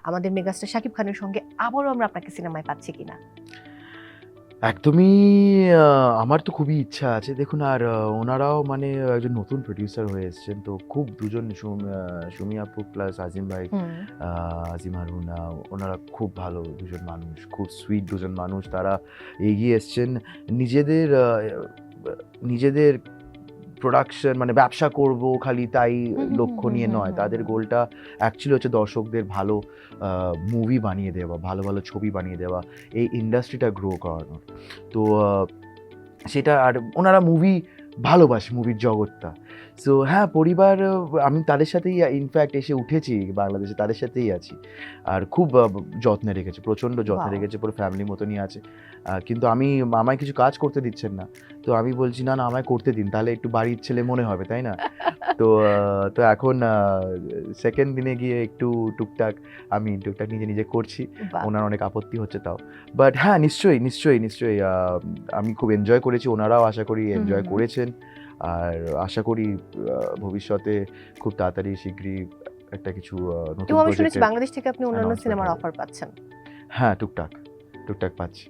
আমাদের মেগাস্টার শাকিব খানের সঙ্গে আবারও আমরা আপনাকে সিনেমায় পাচ্ছি কিনা? একদমই আমার তো খুবই ইচ্ছা আছে। দেখুন আর ওনারাও মানে একজন নতুন প্রোডিউসার হয়ে এসেছেন। তো খুব দুজন সুমি আপু প্লাস আজিম ভাই, হুম। আ আজিম হারুন ওনারা খুব ভালো দুজন মানুষ। খুব সুইট দুজন মানুষ। তারা এগিয়ে এসছেন নিজেদের নিজেদের প্রোডাকশন মানে ব্যবসা করব খালি তাই হুম, হুম, হুম, লক্ষ্য হুম, নিয়ে হুম, নয়। হুম, তাদের হুম। গোলটা অ্যাকচুয়ালি হচ্ছে দর্শকদের ভালো মুভি বানিয়ে দেওয়া, ভালো, ভালো ছবি বানিয়ে দেওয়া, এই ইন্ডাস্ট্রিটা গ্রো করানোর। তো সেটা আর ওনারা মুভি ভালোবাসে, মুভির জগৎটা। সো হ্যাঁ, পরিবার আমি তাদের সাথেই ইনফ্যাক্ট এসে উঠেছি বাংলাদেশে, তাদের সাথেই আছি। আর খুব যত্নে রেখেছে, প্রচণ্ড যত্নে ওয়াও! রেখেছে, পুরো ফ্যামিলির মতনই আছে। কিন্তু আমায় কিছু কাজ করতে দিচ্ছেন না। তো আমি বলছি, "না, না আমায় করতে দিন। তাহলে একটু বাড়ির ছেলে মনে হবে, তাই না?" তো এখন 2nd দিনে গিয়ে একটু টুকটাক নিজে, নিজে করছি। বাহ! ওনার অনেক আপত্তি হচ্ছে তাও। বাট হ্যাঁ, নিশ্চয়ই, নিশ্চয়ই, নিশ্চয়ই আমি খুব এনজয় করেছি। ওনারাও আশা করি হুম, হুম, এনজয় হুম। করেছেন। আর আশা করি ভবিষ্যতে খুব তাড়াতাড়ি শিগগিরই একটা কিছু নতুন এবং আমি শুনেছি প্রজেক্টের বাংলাদেশ থেকে আপনি অন্যান্য অ্যানাউন্সমেন্ট সিনেমার হবে। অফার পাচ্ছেন। হ্যাঁ, টুকটাক পাচ্ছি।